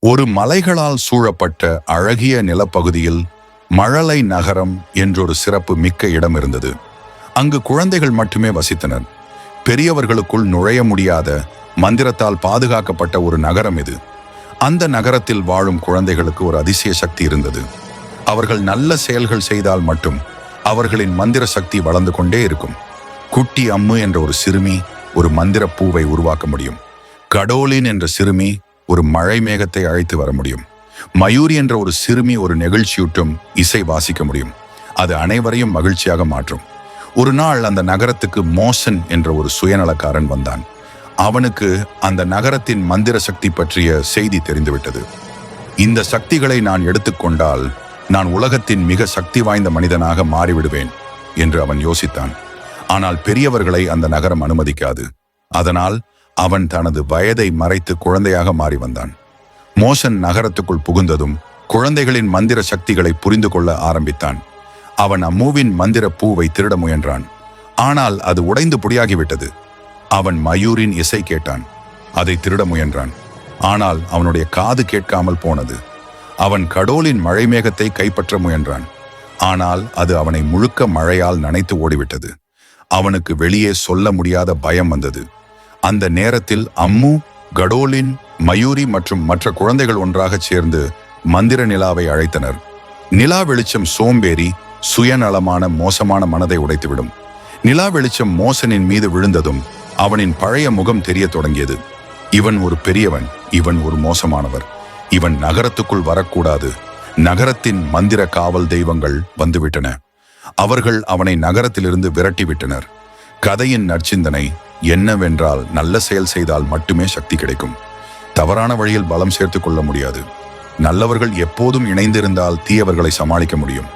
ஒரு மலைகளால் சூழப்பட்ட அழகிய நிலப்பகுதியில் மழலை நகரம் என்றொரு சிறப்பு மிக்க இடம் இருந்தது. அங்கு குழந்தைகள் மட்டுமே வசித்தனர். பெரியவர்களுக்குள் நுழைய முடியாத மந்திரத்தால் பாதுகாக்கப்பட்ட ஒரு நகரம் இது. அந்த நகரத்தில் வாழும் குழந்தைகளுக்கு ஒரு அதிசய சக்தி இருந்தது. அவர்கள் நல்ல செயல்கள் செய்தால் மட்டும் அவர்களின் மந்திர சக்தி வளர்ந்து கொண்டே இருக்கும். குட்டி அம்மு என்ற ஒரு சிறுமி ஒரு மந்திர பூவை உருவாக்க முடியும். கடோலின் என்ற சிறுமி ஒரு மழை மேகத்தை அழைத்து வர முடியும். மயூரி என்ற ஒரு சிறுமி ஒரு நெகிழ்ச்சியூட்டும் இசை வாசிக்க முடியும். அது அனைவரையும் மகிழ்ச்சியாக மாற்றும். ஒரு நாள் அந்த நகரத்துக்கு மோசன் என்ற ஒரு சுயநலக்காரன் வந்தான். அவனுக்கு அந்த நகரத்தின் மந்திர சக்தி பற்றிய செய்தி தெரிந்துவிட்டது. இந்த சக்திகளை நான் எடுத்துக்கொண்டால் நான் உலகத்தின் மிக சக்தி வாய்ந்த மனிதனாக மாறிவிடுவேன் என்று அவன் யோசித்தான். ஆனால் பெரியவர்களை அந்த நகரம் அனுமதிக்காது. அதனால் அவன் தனது வயதை மறைத்து குழந்தையாக மாறி வந்தான். மோசன் நகரத்துக்குள் புகுந்ததும் குழந்தைகளின் மந்திர சக்திகளை புரிந்து கொள்ள ஆரம்பித்தான். அவன் அம்முவின் மந்திர பூவை திருட முயன்றான். ஆனால் அது உடைந்து பொடியாகிவிட்டது. அவன் மயூரின் இசை கேட்டான். அதை திருட முயன்றான். ஆனால் அவனுடைய காது கேட்காமல் போனது. அவன் கடோலின் மழை மேகத்தை கைப்பற்ற முயன்றான். ஆனால் அது அவனை முழுக்க மழையால் நனைத்து ஓடிவிட்டது. அவனுக்கு வெளியே சொல்ல முடியாத பயம் வந்தது. அந்த நேரத்தில் அம்மு, கடோலின், மயூரி மற்றும் மற்ற குழந்தைகள் ஒன்றாக சேர்ந்து மந்திர நிலாவை அழைத்தனர். நிலா வெளிச்சம் சோம்பேறி, சுயநலமான மோசமான மனதை உடைத்துவிடும். நிலா வெளிச்சம் மோசனின் மீது விழுந்ததும் அவனின் பழைய முகம் தெரிய தொடங்கியது. இவன் ஒரு பெரியவன், இவன் ஒரு மோசமானவர், இவன் நகரத்துக்குள் வரக்கூடாது. நகரத்தின் மந்திர காவல் தெய்வங்கள் வந்துவிட்டன. அவர்கள் அவனை நகரத்திலிருந்து விரட்டிவிட்டனர். கதையின் நற்சிந்தனை என்னவென்றால், நல்ல செயல் செய்தால் மட்டுமே சக்தி கிடைக்கும். தவறான வழியில் பலம் சேர்த்து கொள்ள முடியாது. நல்லவர்கள் எப்போதும் இணைந்திருந்தால் தீயவர்களை சமாளிக்க முடியும்.